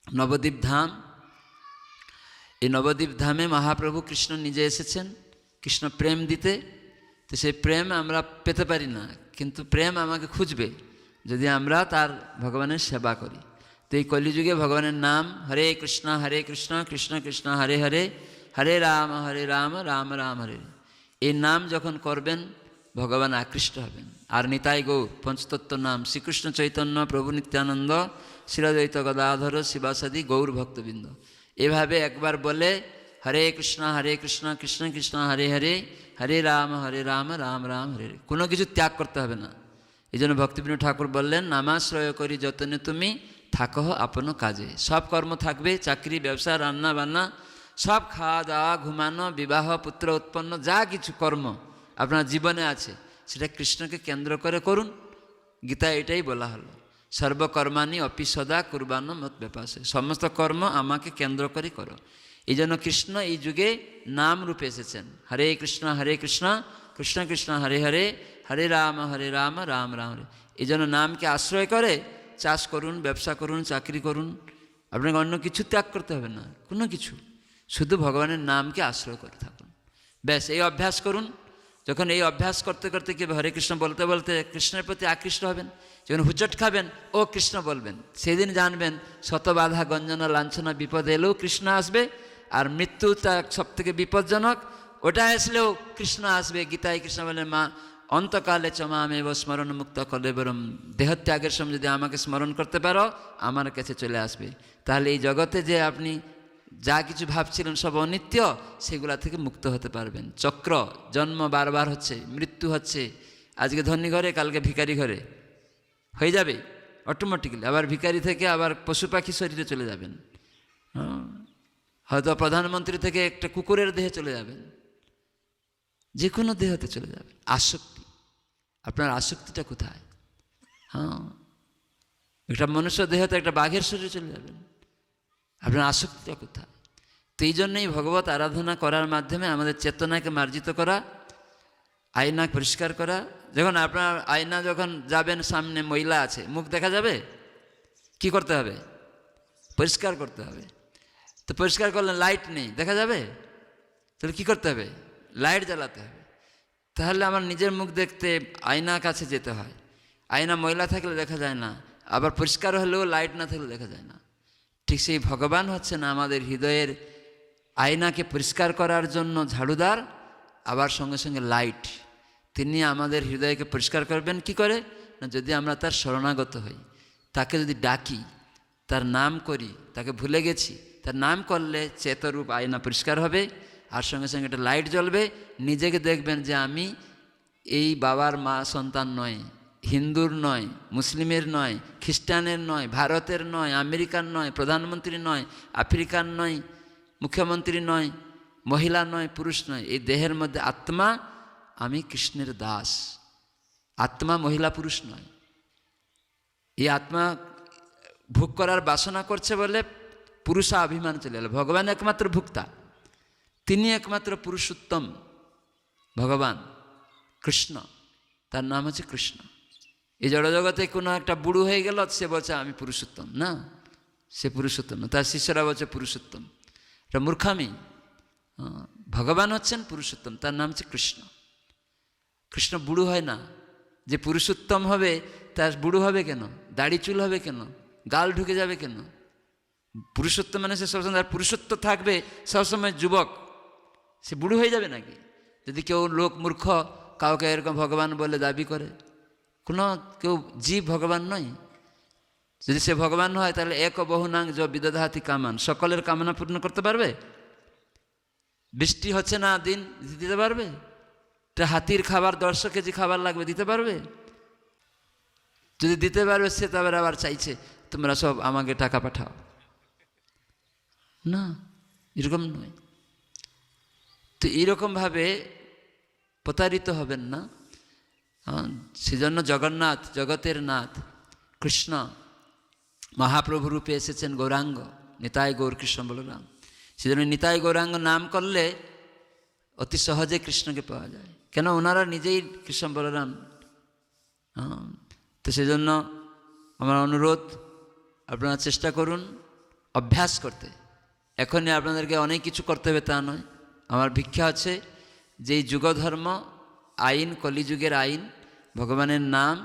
নবদ্বীপ ধাম। এই নবদ্বীপ ধামে মহাপ্রভু কৃষ্ণ নিজে এসেছেন কৃষ্ণ প্রেম দিতে। তো সেই প্রেম আমরা পেতে পারি না, কিন্তু প্রেম আমাকে খুঁজবে যদি আমরা তার ভগবানের সেবা করি। তো এই কলিযুগে ভগবানের নাম হরে কৃষ্ণ কৃষ্ণ কৃষ্ণ হরে হরে, হরে রাম রাম রাম হরে। এই নাম যখন করবেন ভগবান আকৃষ্ট হবেন। আর নিতাই গৌর পঞ্চতত্ত্ব নাম শ্রীকৃষ্ণ চৈতন্য প্রভু নিত্যানন্দ শ্রীদ্বৈত গদাধর শিবাসাদি গৌর ভক্তবৃন্দ, এভাবে একবার বলে হরে কৃষ্ণ কৃষ্ণ কৃষ্ণ হরে হরে, হরে রাম রাম রাম হরে হরে। কোনো কিছু ত্যাগ করতে হবে না। এই জন্য ভক্তিবিনোদ ঠাকুর বললেন, নামাশ্রয় করি যতনে তুমি থাকো আপন কাজে। সব কর্ম থাকবে, চাকরি, ব্যবসা, রান্না বান্না, সব খাওয়া দাওয়া, ঘুমানো, বিবাহ, পুত্র উৎপন্ন, যা কিছু কর্ম আপনার জীবনে আছে সেটা কৃষ্ণকে কেন্দ্র করে করুন। গীতা এটাই বলা হলো, সর্বকর্মাণি অপি সদা কুরবানো মত ব্যাপাসে। সমস্ত কর্ম আমাকে কেন্দ্র করে করো। এই জন্য কৃষ্ণ এই যুগে নাম রূপে এসেছেন। হরে কৃষ্ণ কৃষ্ণ কৃষ্ণ হরে হরে, হরে রাম রাম রাম হরে। এই জন্য নামকে আশ্রয় করে চাষ করুন, ব্যবসা করুন, চাকরি করুন। আপনাকে অন্য কিছু ত্যাগ করতে হবে না, কোনো কিছু, শুধু ভগবানের নামকে আশ্রয় করে থাকুন। ব্যাস এই অভ্যাস করুন। যখন এই অভ্যাস করতে করতে কি হরে কৃষ্ণ বলতে বলতে কৃষ্ণের প্রতি আকৃষ্ট হবেন, যখন হুচট খাবেন ও কৃষ্ণ বলবেন, সেই দিন জানবেন শত বাধা গঞ্জনা লাঞ্ছনা বিপদ এলেও কৃষ্ণ আসবে, আর মৃত্যুটা সব থেকে বিপজ্জনক, ওটা আসলেও কৃষ্ণ আসবে। গীতায় কৃষ্ণ বলেন, মা অন্তকালে চমামেব স্মরণ মুক্ত কলেবরম, দেহত্যাগের সময় যদি আমাকে স্মরণ করতে পারো আমার কাছে চলে আসবে। তাহলে এই জগতে যে আপনি যা কিছু ভাবছিলেন সব অনিত্য, সেগুলা থেকে মুক্ত হতে পারবেন। চক্র, জন্ম বারবার হচ্ছে, মৃত্যু হচ্ছে, আজকে ধনী ঘরে কালকে ভিখারি ঘরে হয়ে যাবে অটোমেটিক্যালি, আবার ভিখারি থেকে আবার পশু পাখি শরীরে চলে যাবেন, হয়তো প্রধানমন্ত্রী থেকে একটা কুকুরের দেহে চলে যাবেন, যে কোনো দেহতে চলে যাবেন। আসক্তি, আপনার আসক্তিটা কোথায়? একটা মনুষ্য দেহতে একটা বাঘের শরীরে চলে যাবেন, আপনার আসক্তিটা কোথায়? তো তো এই জন্যই ভগবত আরাধনা করার মাধ্যমে আমাদের চেতনাকে মার্জিত করা, আয়না পরিষ্কার করা। যখন আপনার আয়না যখন যাবেন, সামনে ময়লা আছে, মুখ দেখা যাবে, কি করতে হবে? পরিষ্কার করতে হবে। তো পরিষ্কার করলে লাইট নেই, দেখা যাবে? তাহলে কি করতে হবে? লাইট জ্বালাতে হবে। তাহলে আমার নিজের মুখ দেখতে আয়না কাছে যেতে হয়। আয়না ময়লা থাকলে দেখা যায় না, আবার পরিষ্কার হলেও লাইট না থাকলে দেখা যায় না। ঠিক সেই ভগবান হচ্ছেন আমাদের হৃদয়ের আয়নাকে পরিষ্কার করার জন্য ঝাড়ুদার, আবার সঙ্গে সঙ্গে লাইট। তিনি আমাদের হৃদয়কে পরিষ্কার করবেন কি করে? না, যদি আমরা তার শরণাগত হই, তাকে যদি ডাকি, তার নাম করি। তাকে ভুলে গেছি, তার নাম করলে চেতরূপ আয়না পরিষ্কার হবে, আর সঙ্গে সঙ্গে একটা লাইট জ্বলবে। নিজেকে দেখবেন যে আমি এই বাবার মা সন্তান নয়, হিন্দুর নয়, মুসলিমের নয়, খ্রিস্টানের নয়, ভারতের নয়, আমেরিকার নয়, প্রধানমন্ত্রী নয়, আফ্রিকার নয়, মুখ্যমন্ত্রী নয়, মহিলা নয়, পুরুষ নয়। এই দেহের মধ্যে আত্মা, আমি কৃষ্ণের দাস। আত্মা মহিলা পুরুষ নয়। এই আত্মা ভোগ করার বাসনা করছে বলে পুরুষা অভিমান চলে এলো। ভগবান একমাত্র ভোক্তা, তিনি একমাত্র পুরুষোত্তম। ভগবান কৃষ্ণ, তার নাম হচ্ছে কৃষ্ণ। এই জড়জগতে কোনো একটা বুড়ো হয়ে গেল, সে বলছে আমি পুরুষোত্তম। না, সে পুরুষোত্তম না, তার শিষ্যরা বলছে পুরুষোত্তম। এটা মূর্খামি। ভগবান হচ্ছেন পুরুষোত্তম, তার নাম হচ্ছে কৃষ্ণ। কৃষ্ণ বুড়ো হয় না। যে পুরুষোত্তম হবে তার বুড়ো হবে কেন? দাড়ি চুল হবে কেন? গাল ঢুকে যাবে কেন? পুরুষোত্তম মানে সে সবসময় তার পুরুষত্ব থাকবে, সবসময় যুবক। সে বুড়ো হয়ে যাবে নাকি? যদি কেউ লোক মূর্খ কাউকে এরকম ভগবান বলে দাবি করে, কোনো কেউ জীব ভগবান নয়। যদি সে ভগবান হয় তাহলে এক বহুনাং য বিদধাতি কামান, সকলের কামনা পূর্ণ করতে পারবে? বৃষ্টি হচ্ছে না, দিন দিতে পারবে? তা হাতির খাবার 100 কেজি খাবার লাগবে, দিতে পারবে? যদি দিতে পারবে, সে তবে আবার চাইছে তোমরা সব আমাকে টাকা পাঠাও। না, এরকম নয়। তো এইরকমভাবে প্রতারিত হবেন না। সেজন্য জগন্নাথ, জগতের নাথ কৃষ্ণ মহাপ্রভু রূপে এসেছেন গৌরাঙ্গ, নিতাই গৌর কৃষ্ণ বলরাম। সেজন্য নিতাই গৌরাঙ্গ নাম করলে অতি সহজে কৃষ্ণকে পাওয়া যায়। কেন? ওনারা নিজেই কৃষ্ণ বলরাম। তো সেজন্য আমার অনুরোধ, আপনারা চেষ্টা করুন অভ্যাস করতে। এখনই আপনাদেরকে অনেক কিছু করতে হবে তা নয়। আমার ভিক্ষা আছে যে এই যুগধর্ম আইন, কলিযুগের আইন, ভগবানের নাম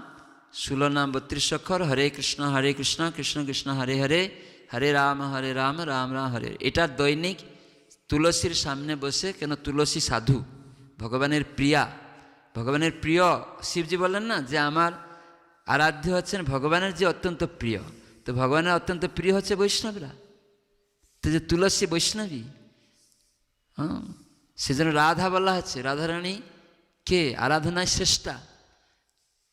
16 নাম 32 অক্ষর, হরে কৃষ্ণ কৃষ্ণ কৃষ্ণ হরে হরে, হরে রাম রাম রাম হরে। এটা দৈনিক তুলসীর সামনে বসে, কেন তুলসী সাধু, ভগবানের প্রিয়া, ভগবানের প্রিয়। শিবজি বললেন না যে আমার আরাধ্য হচ্ছেন ভগবানের যে অত্যন্ত প্রিয়। তো ভগবানের অত্যন্ত প্রিয় হচ্ছে বৈষ্ণবরা। তো যে তুলসী বৈষ্ণবী, সেজন্য রাধা বলা হচ্ছে, রাধারানী কে? আরাধনায় শ্রেষ্ঠা।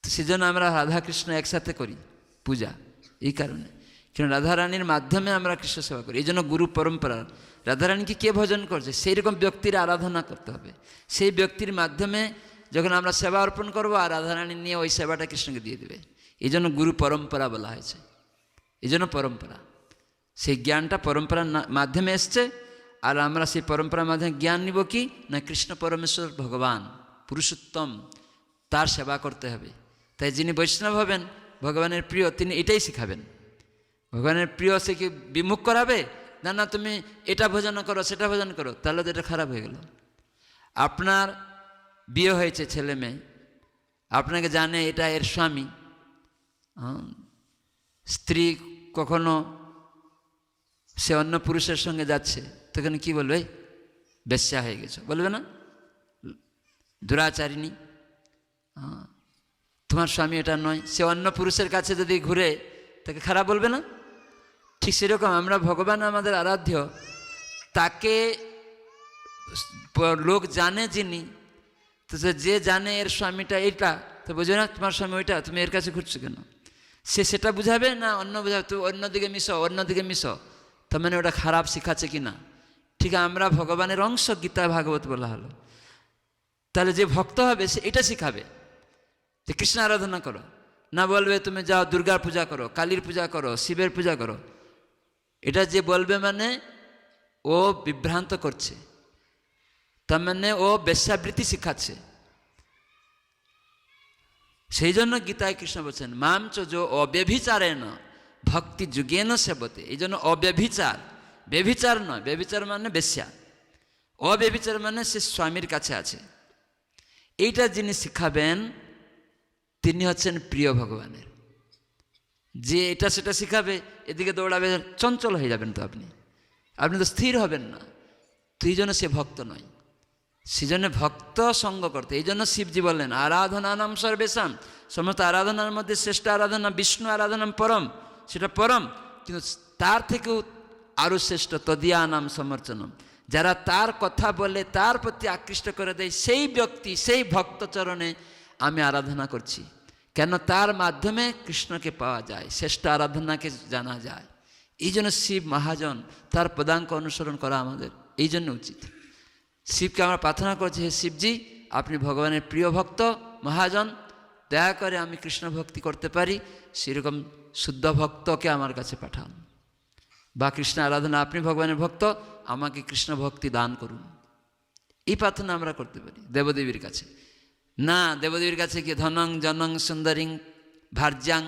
তো সেজন্য আমরা রাধাকৃষ্ণ একসাথে করি পূজা, এই কারণে। কেন? রাধারানীর মাধ্যমে আমরা কৃষ্ণ সেবা করি। এই জন্য গুরু পরম্পরা। রাধারানীকে কে ভজন করছে, সেই রকম ব্যক্তির আরাধনা করতে হবে। সেই ব্যক্তির মাধ্যমে যখন আমরা সেবা অর্পণ করবো, আর রাধারানী নিয়ে ওই সেবাটা কৃষ্ণকে দিয়ে দেবে। এই জন্য গুরু পরম্পরা বলা হয়েছে। এই জন্য পরম্পরা, সেই জ্ঞানটা পরম্পরার মাধ্যমে এসছে। আর আমরা সেই পরম্পরার মাধ্যমে জ্ঞান নিব কি না? কৃষ্ণ পরমেশ্বর ভগবান পুরুষোত্তম, তার সেবা করতে হবে। তাই যিনি বৈষ্ণব হবেন, ভগবানের প্রিয়, তিনি এটাই শিখাবেন। ভগবানের প্রিয় সে কি বিমুখ করাবে? না না, তুমি এটা ভজন করো, সেটা ভজন করো, তাহলে তো এটা খারাপ হয়ে গেল। আপনার বিয়ে হয়েছে, ছেলে মেয়ে, আপনাকে জানে এটা এর স্বামী। স্ত্রী কখনো সে অন্য পুরুষের সঙ্গে যাচ্ছে, তখন কি বলবে? বেশ্যা হয়ে গেছে, বলবে না? দুরাচারিণী, তোমার স্বামী এটা নয়। সে অন্য পুরুষের কাছে যদি ঘুরে, তাকে খারাপ বলবে না? ঠিক সেরকম আমরা ভগবান আমাদের আরাধ্য, তাকে লোক জানে যিনি, তো যে জানে এর স্বামীটা এইটা, তো বুঝবে না তোমার স্বামী ওইটা, তুমি এর কাছে ঘুরছো কেন? সে সেটা বুঝাবে না অন্য বুঝাবে, তুমি অন্যদিকে মিশো, অন্যদিকে মিশো। তার মানে ওটা খারাপ শিখাচ্ছে কি না? ঠিক আমরা ভগবানের অংশ, গীতা ভাগবত বলা হলো। তাহলে যে ভক্ত হবে সে এটা শিখাবে যে কৃষ্ণ আরাধনা করো, না বলবে তুমি যাও দুর্গার পূজা করো, কালীর পূজা করো, শিবের পূজা করো। এটা যে বলবে মানে ও বিভ্রান্ত করছে, তার মানে ও বেশ্যাবৃত্তি শিখাচ্ছে। সেই জন্য গীতায় কৃষ্ণ বলছেন মামচ যো অব্যভিচারেণ ভক্তি যুগেন সেবতে। এই জন্য অব্যভিচার, ব্যভিচার নয়, ব্যভিচার মানে বেশ্যা, অব্যভিচার মানে সে স্বামীর কাছে আছে। এইটা যিনি শিখাবেন তিনি হচ্ছেন প্রিয় ভগবানের। যে এটা সেটা শিখাবে, এদিকে দৌড়াবে, চঞ্চল হয়ে যাবেন তো আপনি, আপনি তো স্থির হবেন না। তো এই জন্য সে ভক্ত নয়, সেজন্য ভক্ত সঙ্গ করতে। এই জন্য শিবজি বললেন আরাধনা নাম সর্বেশাম, সমস্ত আরাধনার মধ্যে শ্রেষ্ঠ আরাধনা বিষ্ণু আরাধনাম পরম, সেটা পরম, কিন্তু তার থেকেও আরও শ্রেষ্ঠ তদিয়া নাম সমর্চনম, যারা তার কথা বলে তার প্রতি আকৃষ্ট করে দেয়, সেই ব্যক্তি সেই ভক্তচরণে আমি আরাধনা করছি। কেন? তার মাধ্যমে কৃষ্ণকে পাওয়া যায়, শ্রেষ্ঠ আরাধনাকে জানা যায়। এই জন্য শিব মহাজন, তার পদাঙ্ক অনুসরণ করা আমাদের এই জন্য উচিত। শিবকে আমরা প্রার্থনা করছি, হে শিবজি আপনি ভগবানের প্রিয় ভক্ত মহাজন, দয়া করে আমি কৃষ্ণ ভক্তি করতে পারি, সেরকম শুদ্ধ ভক্তকে আমার কাছে পাঠান। বা কৃষ্ণ আরাধনা, আপনি ভগবানের ভক্ত, আমাকে কৃষ্ণ ভক্তি দান করুন। এই প্রার্থনা আমরা করতে পারি দেবদেবীর কাছে। না দেবদেবীর কাছে গিয়ে ধনং জনং সুন্দরিং ভার্যাং,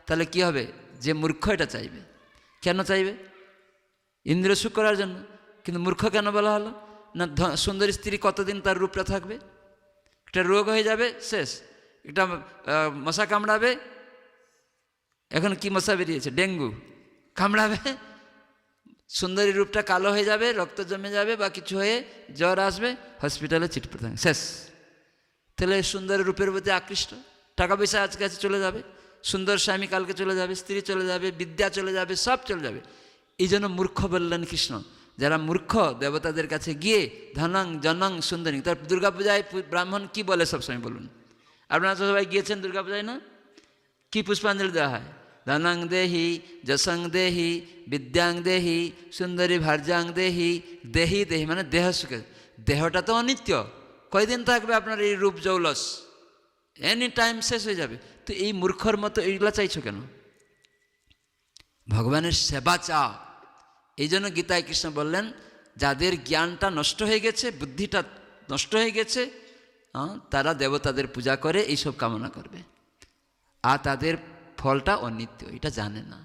তাহলে কি হবে? যে মূর্খ এটা চাইবে। কেন চাইবে? ইন্দ্র সুখ করার জন্য। কিন্তু মূর্খ কেন বলা হলো? না সুন্দরী স্ত্রী কতদিন তার রূপটা থাকবে? একটা রোগ হয়ে যাবে, শেষ। একটা মশা কামড়াবে, এখন কি মশা বেরিয়েছে, ডেঙ্গু, কামড়াবে, সুন্দরী রূপটা কালো হয়ে যাবে, রক্ত জমে যাবে বা কিছু হয়ে জ্বর আসবে, হসপিটালে চিটপট থাকবে, শেষ। তাহলে সুন্দর রূপের প্রতি আকৃষ্ট, টাকা পয়সা আজকে আছে চলে যাবে, সুন্দর স্বামী কালকে চলে যাবে, স্ত্রী চলে যাবে, বিদ্যা চলে যাবে, সব চলে যাবে। এই জন্য মূর্খ বললেন কৃষ্ণ। যারা মূর্খ দেবতাদের কাছে গিয়ে ধনং জনং সুন্দরী, তার দুর্গাপূজায় ব্রাহ্মণ কি বলে সবসময় বলুন? আপনারা তো সবাই গিয়েছেন দুর্গাপূজায়, না? কি পুষ্পাঞ্জলি দেওয়া হয়? ধনং দেহি যশং দেহি বিদ্যাং দেহি সুন্দরী ভার্যাং দেহি। দেহি দেহি মানে দেহ সুখে। দেহটা তো অনিত্য, কয়দিন থাকবে আপনার এই রূপ জৌলস? এনি টাইম শেষ হয়ে যাবে। তো এই মূর্খর মতো এইগুলা চাইছো কেন? ভগবানের সেবা চাও। এই জন্য গীতায় কৃষ্ণ বললেন যাদের জ্ঞানটা নষ্ট হয়ে গেছে, বুদ্ধিটা নষ্ট হয়ে গেছে, তারা দেবতাদের পূজা করে এইসব কামনা করবে, আর তাদের ফলটা অনিত্য, এটা জানে না।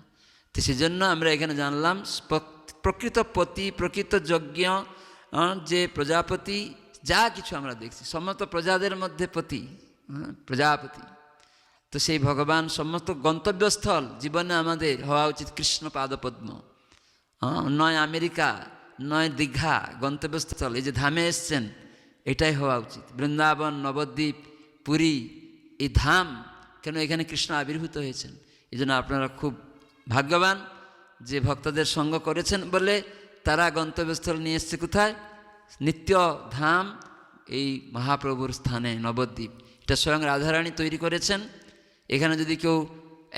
তো সেজন্য আমরা এখানে জানলাম প্রকৃত পতি, প্রকৃত যজ্ঞ, যে প্রজাপতি, যা কিছু আমরা দেখছি সমস্ত প্রজাদের মধ্যে পতি, প্রজাপতি। তো সেই ভগবান সমস্ত গন্তব্যস্থল জীবনে আমাদের হওয়া উচিত কৃষ্ণ পাদপদ্ম। নয় আমেরিকা, নয় দীঘা, গন্তব্যস্থল এই যে ধামে এসছেন, এটাই হওয়া উচিত। বৃন্দাবন, নবদ্বীপ, পুরী, এই ধাম কেন? এখানে কৃষ্ণ আবির্ভূত হয়েছেন। এই জন্য আপনারা খুব ভাগ্যবান যে ভক্তদের সঙ্গ করেছেন বলে তারা গন্তব্যস্থল নিয়ে এসছে কোথায়? নিত্য ধাম, এই মহাপ্রভুর স্থানে নবদ্বীপ। এটা স্বয়ং রাধারানী তৈরি করেছেন। এখানে যদি কেউ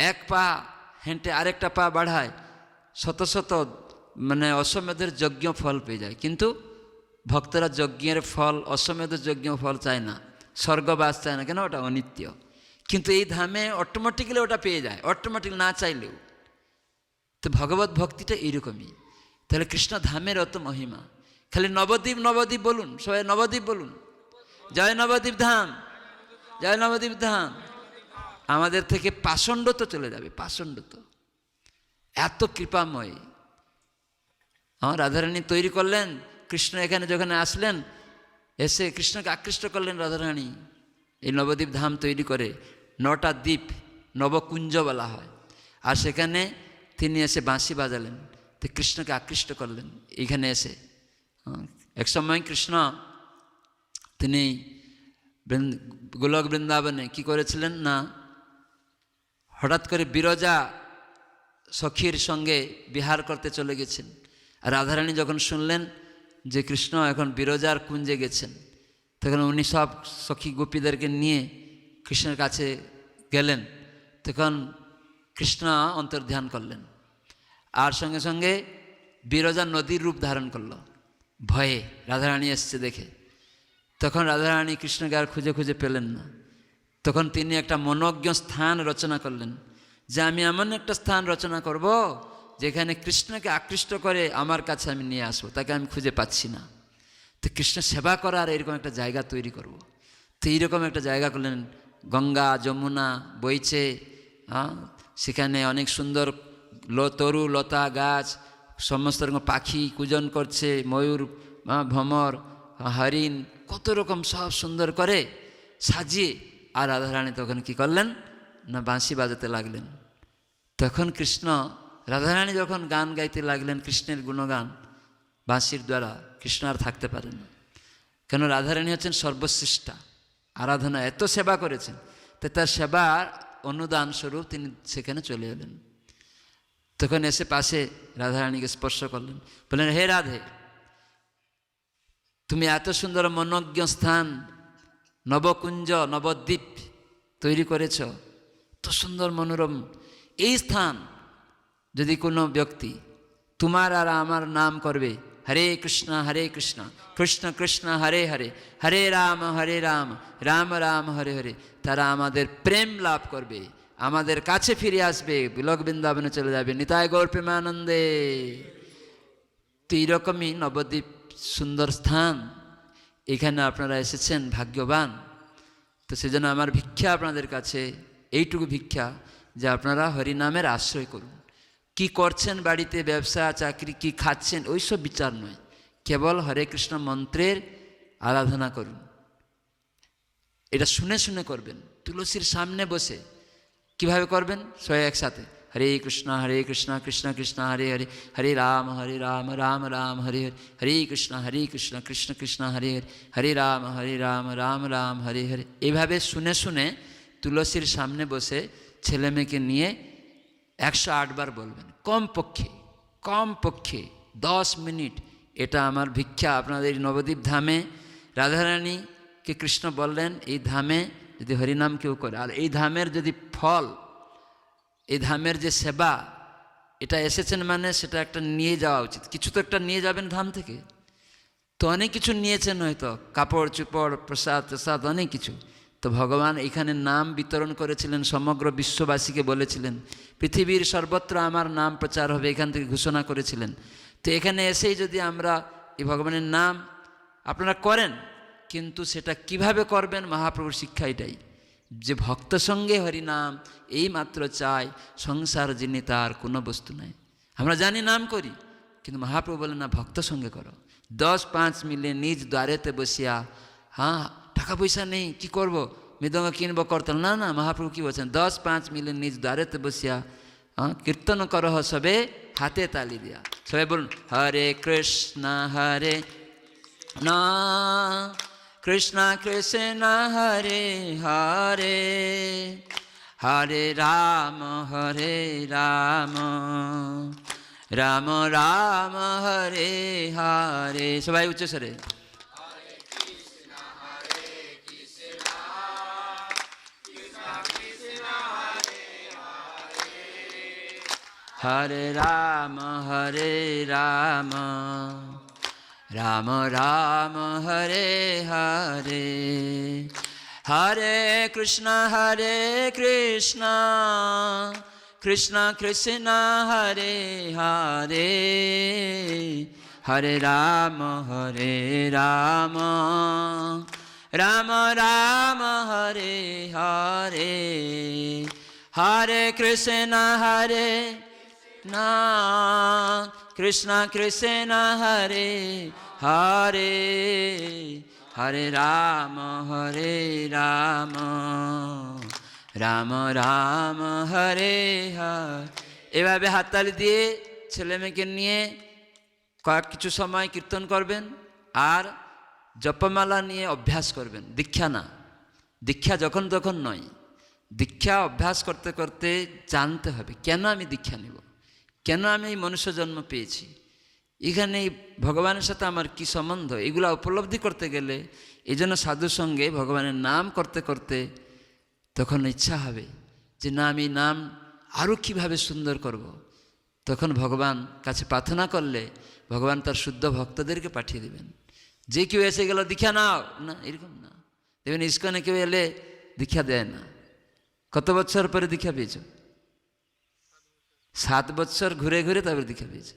এক পা হেঁটে আরেকটা পা বাড়ায়, শত শত মানে অশ্বমেধের যজ্ঞ ফল পেয়ে যায়। কিন্তু ভক্তরা যজ্ঞের ফল, অশ্বমেধ যজ্ঞ ফল চায় না, স্বর্গবাস চায় না। কেন? ওটা অনিত্য। কিন্তু এই ধামে অটোমেটিক্যালি ওটা পেয়ে যায়, অটোমেটিক না চাইলেও। তো ভগবত ভক্তিটা এইরকমই। তাহলে কৃষ্ণ ধামের অত মহিমা। খালি নবদ্বীপ নবদ্বীপ বলুন, সবাই নবদ্বীপ বলুন, জয় নবদ্বীপ ধাম, জয় নবদ্বীপ ধাম। আমাদের থেকে পাষণ্ড তো চলে যাবে, পাষণ্ড তো। এত কৃপাময় রাধারানী তৈরি করলেন। কৃষ্ণ এখানে যখন আসলেন, এসে কৃষ্ণকে আকৃষ্ট করলেন রাধারানী। এই নবদ্বীপ ধাম তৈরি করে 9টা দ্বীপ, নবকুঞ্জ বলা হয়। আর সেখানে তিনি এসে বাঁশি বাজালেন, তো কৃষ্ণকে আকৃষ্ট করলেন এইখানে এসে। এক সময় কৃষ্ণ তিনি গোলক বৃন্দাবনে কি করেছিলেন না, হঠাৎ করে বিরজা সখীর সঙ্গে বিহার করতে চলে গেছেন। আর রাধারানী যখন শুনলেন যে কৃষ্ণ এখন বিরজার কুঞ্জে গেছেন, তখন উনি সব সখী গোপীদেরকে নিয়ে কৃষ্ণের কাছে গেলেন। তখন কৃষ্ণ অন্তর্ধান করলেন, আর সঙ্গে সঙ্গে বিরজা নদীর রূপ ধারণ করলো ভয়ে। রাধারানী এসছে দেখে, তখন রাধারানী কৃষ্ণকে আর খুঁজে খুঁজে পেলেন না। তখন তিনি একটা মনোজ্ঞ স্থান রচনা করলেন, যে আমি এমন একটা স্থান রচনা করব যেখানে কৃষ্ণকে আকৃষ্ট করে আমার কাছে আমি নিয়ে আসবো, তাকে আমি খুঁজে পাচ্ছি না। তো কৃষ্ণ সেবা করার এরকম একটা জায়গা তৈরি করব। তো এইরকম একটা জায়গা করলেন, গঙ্গা যমুনা বইছে, সেখানে অনেক সুন্দর তরু লতা গাছ, সমস্ত রকম পাখি কুজন করছে, ময়ূর ভ্রমর হরিণ কত রকম সব সুন্দর করে সাজিয়ে। আর রাধারানী তখন কি করলেন না বাঁশি বাজাতে লাগলেন। তখন কৃষ্ণ রাধারানী যখন গান গাইতে লাগলেন কৃষ্ণের গুণগান বাঁশির দ্বারা, কৃষ্ণ আর থাকতে পারেন না। কেন রাধারানী হচ্ছেন সর্বশ্রেষ্ঠা, আরাধনা এত সেবা করেছেন, তো তার সেবার অনুদান স্বরূপ তিনি সেখানে চলে এলেন। তখন এসে পাশে রাধারানীকে স্পর্শ করলেন, বললেন হে রাধে, তুমি এত সুন্দর মনোজ্ঞ স্থান নবকুঞ্জ নবদ্বীপ তৈরি করেছ, এত সুন্দর মনোরম এই স্থান যদি কোনো ব্যক্তি তোমার আর আমার নাম করবে, হরে কৃষ্ণ কৃষ্ণ কৃষ্ণ হরে হরে, হরে রাম রাম রাম হরে হরে, তারা আমাদের প্রেম লাভ করবে, আমাদের কাছে ফিরে আসবে, বিলক বৃন্দাবনে চলে যাবে, নিতাই গৌর প্রেমানন্দে। তো এইরকমই নবদ্বীপ সুন্দর স্থান, এখানে আপনারা এসেছেন ভাগ্যবান। তো সেজন্য আমার ভিক্ষা আপনাদের কাছে এইটুকু ভিক্ষা যে আপনারা হরিনামের আশ্রয় করুন। কি করছেন বাড়িতে, ব্যবসা চাকরি, কি খাচ্ছেন, ওইসব বিচার নয়, কেবল হরে কৃষ্ণ মন্ত্রের আরাধনা করুন। এটা শুনে শুনে করবেন, তুলসীর সামনে বসে। কিভাবে করবেন? সবাই একসাথে, হরে কৃষ্ণ কৃষ্ণ কৃষ্ণ হরে হরে, হরে রাম রাম রাম হরে হরে, হরে কৃষ্ণ কৃষ্ণ কৃষ্ণ হরে হরে, হরে রাম রাম হরে হরে। এইভাবে শুনে শুনে তুলসীর সামনে বসে ছেলে মেয়েকে নিয়ে 108 বার বলবেন, কমপক্ষে 10 মিনিট। এটা আমার ভিক্ষা আপনাদের নবদ্বীপ ধামে। রাধারানীকে কৃষ্ণ বললেন এই ধামে যদি হরিনাম কেউ করে, আর এই ধামের যদি ফল, এই ধামের যে সেবা, এটা এসেছেন মানে সেটা একটা নিয়ে যাওয়া উচিত। কিছু তো একটা নিয়ে যাবেন ধাম থেকে। তো অনেক কিছু নিয়েছেন, হয়তো কাপড় চোপড় প্রসাদ অনেক কিছু। তো ভগবান এখানে নাম বিতরণ করেছিলেন, সমগ্র বিশ্ববাসীকে বলেছিলেন পৃথিবীর সর্বত্র আমার নাম প্রচার হবে, এখান থেকে ঘোষণা করেছিলেন। তো এখানে এসেই যদি আমরা এই ভগবানের নাম আপনারা করেন, কিন্তু সেটা কিভাবে করবেন, মহাপ্রভুর শিক্ষা এটাই যে ভক্ত সঙ্গে হরিনাম এই মাত্র চাই, সংসার যিনি তার কোনো বস্তু নাই। আমরা জানি নাম করি, কিন্তু মহাপ্রভু বলেন না, ভক্ত সঙ্গে করো। 10-5 মিলে নিজ দ্বারেতে বসিয়া, টাকা পয়সা নেই কি করব, মৃদঙ্গ কিনবো করতাল না, মহাপ্রভু কি বলছেন, 10-5 মিলে নিজ দ্বারেতে বসিয়া কীর্তন করহ সবে হাতে তালি দিয়া। সবাই বলুন, হরে কৃষ্ণ না কৃষ্ণ কৃষ্ণ হরে হরে, হরে রাম রাম রাম হরে হরে। সবাই উচ্চ স্বরে, হরে রাম রাম রাম হরে হরে, হরে কৃষ্ণ কৃষ্ণ কৃষ্ণ হরে হরে, হরে রাম রাম রাম হরে হরে, হরে কৃষ্ণ না কৃষ্ণ কৃষ্ণ হরে হরে, হরে রাম রাম রাম হরে হরে। এভাবে হাততালি দিয়ে ছেলে মেয়েকে নিয়ে কিছু সময় কীর্তন করবেন, আর জপমালা নিয়ে অভ্যাস করবেন। দীক্ষা না, দীক্ষা যখন তখন নয়, দীক্ষা অভ্যাস করতে করতে জানতে হবে কেন আমি দীক্ষা নেব, কেন আমি এই মনুষ্য জন্ম পেয়েছি, এখানে ভগবানের সাথে আমার কি সম্বন্ধ, এগুলো উপলব্ধি করতে গেলে এই জন্য সাধুর সঙ্গে ভগবানের নাম করতে করতে তখন ইচ্ছা হবে যে না আমি নাম আরও কীভাবে সুন্দর করব। তখন ভগবান কাছে প্রার্থনা করলে ভগবান তার শুদ্ধ ভক্তদেরকে পাঠিয়ে দেবেন। যে কেউ এসে গেল দীক্ষা নাও, না এরকম না। দেখবেন ইস্কনে কেউ এলে দীক্ষা দেয় না। কত বছর পরে দীক্ষা পেয়েছ? 7 বছর ঘুরে ঘুরে তারপরে দীক্ষা পেয়েছে।